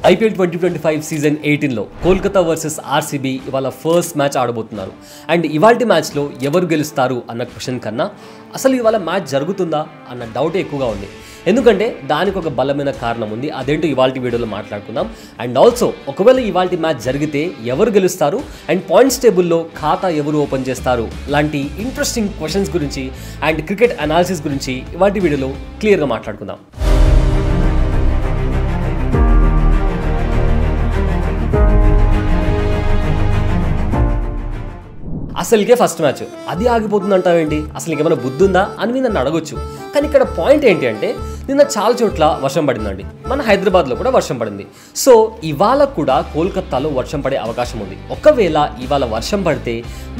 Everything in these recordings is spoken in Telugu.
IPL 2025 సీజన్ 18లో కోల్కతా వర్సెస్ ఆర్సీబీ ఇవాళ ఫస్ట్ మ్యాచ్ ఆడబోతున్నారు. అండ్ ఇవాల్టి మ్యాచ్లో ఎవరు గెలుస్తారు అన్న క్వశ్చన్ కన్నా అసలు ఇవాళ మ్యాచ్ జరుగుతుందా అన్న డౌట్ ఎక్కువగా ఉంది. ఎందుకంటే దానికి ఒక బలమైన కారణం ఉంది. అదేంటో ఇవాల్టి వీడియోలో మాట్లాడుకుందాం. అండ్ ఆల్సో ఒకవేళ ఇవాల్టి మ్యాచ్ జరిగితే ఎవరు గెలుస్తారు అండ్ పాయింట్స్ టేబుల్లో ఖాతా ఎవరు ఓపెన్ చేస్తారు లాంటి ఇంట్రెస్టింగ్ క్వశ్చన్స్ గురించి అండ్ క్రికెట్ అనాలిసిస్ గురించి ఇవాల్టి వీడియోలో క్లియర్గా మాట్లాడుకుందాం. అసలుకే ఫస్ట్ మ్యాచ్ అది ఆగిపోతుందంటావేంటి, అసలు ఇంకేమైనా బుద్ధి ఉందా అని మీరు నన్ను అడగొచ్చు. కానీ ఇక్కడ పాయింట్ ఏంటి అంటే నిన్న చాలా చోట్ల వర్షం పడిందండి. మన హైదరాబాద్లో కూడా వర్షం పడింది. సో ఇవాళ కూడా కోల్కతాలో వర్షం పడే అవకాశం ఉంది. ఒకవేళ ఇవాళ వర్షం పడితే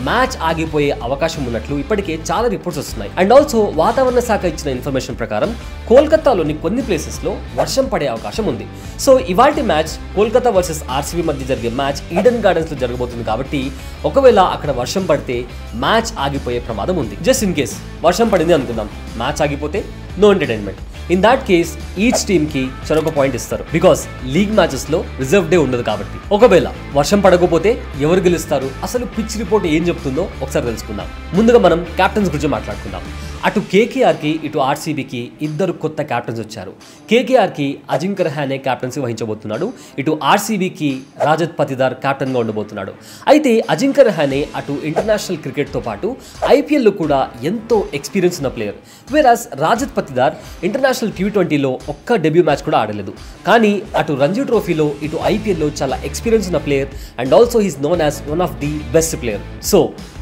మ్యాచ్ ఆగిపోయే అవకాశం ఉన్నట్లు ఇప్పటికే చాలా రిపోర్ట్స్ వస్తున్నాయి. అండ్ ఆల్సో వాతావరణ శాఖ ఇచ్చిన ఇన్ఫర్మేషన్ ప్రకారం కోల్కతాలోని కొన్ని ప్లేసెస్లో వర్షం పడే అవకాశం ఉంది. సో ఇవాల్టి మ్యాచ్ కోల్కతా వర్సెస్ ఆర్సీబీ మధ్య జరిగే మ్యాచ్ ఈడెన్ గార్డెన్స్లో జరగబోతుంది. కాబట్టి ఒకవేళ అక్కడ వర్షం పడితే మ్యాచ్ ఆగిపోయే ప్రమాదం ఉంది. జస్ట్ ఇన్ కేస్ వర్షం పడింది అనుకుందాం, మ్యాచ్ ఆగిపోతే no entertainment. In that case each team కి చెరొక పాయింట్ ఇస్తారు. బికాస్ లీగ్ మ్యాచెస్ లో రిజర్వ్ డే ఉండదు కాబట్టి. ఒకవేళ వర్షం పడకపోతే ఎవరు గెలుస్తారు, అసలు పిచ్ రిపోర్ట్ ఏం చెప్తుందో ఒకసారి తెలుసుకుందాం. ముందుగా మనం కెప్టెన్స్ గురించి మాట్లాడుకుందాం. అటు కేకేఆర్కి ఇటు ఆర్సీబీకి ఇద్దరు కొత్త కెప్టెన్స్ వచ్చారు. కేకేఆర్కి అజింక్య రహానే కెప్టెన్సీ వహించబోతున్నాడు. ఇటు ఆర్సీబీకి రాజత్ పతిదార్ కెప్టెన్గా ఉండబోతున్నాడు. అయితే అజింక్య రహానే అటు ఇంటర్నేషనల్ క్రికెట్తో పాటు ఐపీఎల్లో కూడా ఎంతో ఎక్స్పీరియన్స్ ఉన్న ప్లేయర్. వేరాస్ రాజత్ పతిదార్ ఇంటర్నేషనల్ T20లో ఒక్క డెబ్యూ మ్యాచ్ కూడా ఆడలేదు. కానీ అటు రంజీ ట్రోఫీలో ఇటు ఐపీఎల్లో చాలా ఎక్స్పీరియన్స్ ఉన్న player and also he's known as one of the best player. So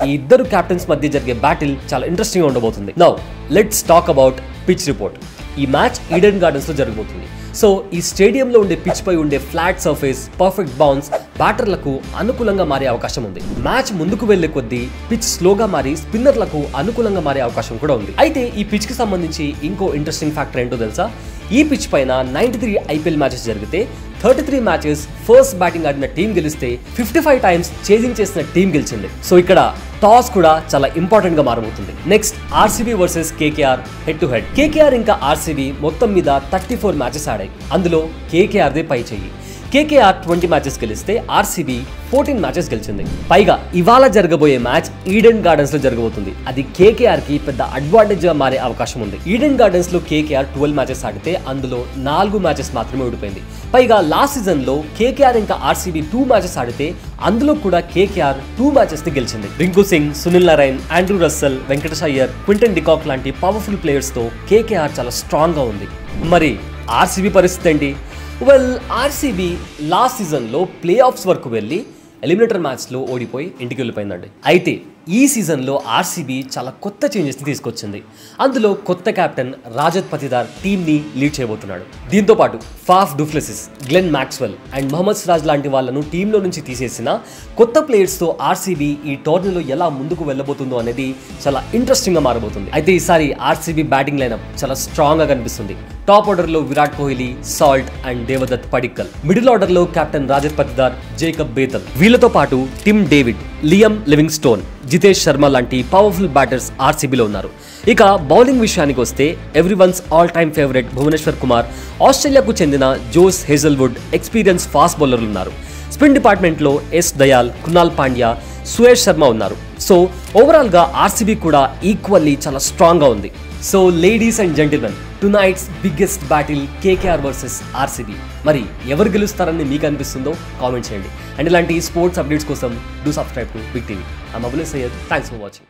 ఈ ఇద్దరు కెప్టెన్స్ మధ్య జరిగే బ్యాటిల్ చాలా ఇంట్రెస్టింగ్గా ఉండబోతుంది. Now let's talk about pitch report. ఈ మ్యాచ్ ఈడెన్ గార్డెన్స్లో జరగబోతుంది. సో ఈ స్టేడియంలో ఉండే పిచ్ పై ఉండే ఫ్లాట్ సర్ఫేస్, పర్ఫెక్ట్ బౌన్స్ బ్యాటర్లకు అనుకూలంగా మారే అవకాశం ఉంది. మ్యాచ్ ముందుకు వెళ్లే కొద్దీ పిచ్ స్లోగా మారి స్పిన్నర్లకు అనుకూలంగా మారే అవకాశం కూడా ఉంది. అయితే ఈ పిచ్ కి సంబంధించి ఇంకో ఇంట్రెస్టింగ్ ఫ్యాక్టర్ ఏంటో తెలుసా? ఈ పిచ్ పైన 93 ఐపీఎల్ మ్యాచెస్ జరిగితే 33 మ్యాచెస్ ఫస్ట్ బ్యాటింగ్ ఆడిన టీం గెలిస్తే 55 టైమ్స్ చేజింగ్ చేసిన టీం గెలిచింది. సో ఇక్కడ టాస్ కూడా చాలా ఇంపార్టెంట్ గా మారబోతుంది. Next RCB versus KKR head to head. KKR ఇంకా ఆర్సీబీ మొత్తం మీద 34 మ్యాచెస్ ఆడాయి. అందులో కేకేఆర్దే పై చెయ్యి. కేకేఆర్ 20 మ్యాచెస్ గెలిస్తే ఆర్సీబీ 14 మ్యాచెస్ గెలిచింది. పైగా ఇవాళ జరగబోయే మ్యాచ్ ఈడెన్ గార్డెన్స్ లో జరగబోతుంది. అది కేకేఆర్ కి పెద్ద అడ్వాంటేజ్ గా మారే అవకాశం ఉంది. ఈడెన్ గార్డెన్స్ లో కేకేఆర్ 12 మ్యాచెస్ ఆడితే అందులో 4 మ్యాచెస్ మాత్రమే ఓడిపోయింది. పైగా లాస్ట్ సీజన్ లో కేకేఆర్ ఇంకా ఆర్సీబీ 2 మ్యాచెస్ ఆడితే అందులో కూడా కేకేఆర్ 2 మ్యాచెస్ ని గెలిచింది. Rinku Singh, Sunil Narayan, Andrew Russell, Venkatesh Iyer, Quinton de Kock లాంటి పవర్ఫుల్ ప్లేయర్స్ తో కేకేఆర్ చాలా స్ట్రాంగ్ గా ఉంది. మరి ఆర్సీబీ పరిస్థితి ఏంటి? వెల్, ఆర్సీబీ లాస్ట్ సీజన్లో ప్లే ఆఫ్స్ వరకు వెళ్ళి ఎలిమినేటర్ మ్యాచ్లో ఓడిపోయి ఇంటికి వెళ్ళిపోయిందండి. అయితే ఈ సీజన్లో ఆర్సీబీ చాలా కొత్త చేంజెస్ని తీసుకొచ్చింది. అందులో కొత్త కెప్టెన్ రాజత్ పతిదార్ టీంని లీడ్ చేయబోతున్నాడు. దీంతో పాటు Faf du Plessis, Glenn Maxwell and Mohammed Siraj లాంటి వాళ్ళను టీంలో నుంచి తీసేసిన కొత్త ప్లేయర్స్తో ఆర్సీబీ ఈ టోర్నీలో ఎలా ముందుకు వెళ్ళబోతుందో అనేది చాలా ఇంట్రెస్టింగ్గా మారబోతుంది. అయితే ఈసారి ఆర్సీబీ బ్యాటింగ్ లైనప్ చాలా స్ట్రాంగ్గా కనిపిస్తుంది. టాప్ ఆర్డర్లో Virat Kohli, Salt and Devdutt Padikkal. Middle ఆర్డర్లో captain Rajat Patidar, Jacob Bethell. వీళ్ళతో పాటు Tim David, Liam Livingstone, Jitesh Sharma లాంటి పవర్ఫుల్ బ్యాటర్స్ ఆర్సీబీలో ఉన్నారు. ఇక బౌలింగ్ విషయానికి వస్తే everyone's all time favourite Bhuvneshwar Kumar, ఆస్ట్రేలియాకు చెందిన జోస్ హేజల్వుడ్ ఎక్స్పీరియన్స్ ఫాస్ట్ బౌలర్లు ఉన్నారు. స్పిన్ డిపార్ట్మెంట్లో ఎస్ దయాల్, కునాల్ పాండ్యా, సుయేష్ శర్మ ఉన్నారు. సో ఓవరాల్గా ఆర్సీబీ కూడా ఈక్వల్లీ చాలా స్ట్రాంగ్గా ఉంది. So ladies and gentlemen, టునైట్స్ biggest battle KKR versus RCB. మరి ఎవరు గెలుస్తారని మీకు అనిపిస్తుందో కామెంట్ చేయండి. అండ్ ఇలాంటి స్పోర్ట్స్ అప్డేట్స్ కోసం do subscribe to Big TV. I'm Abul Syed. Thanks for watching.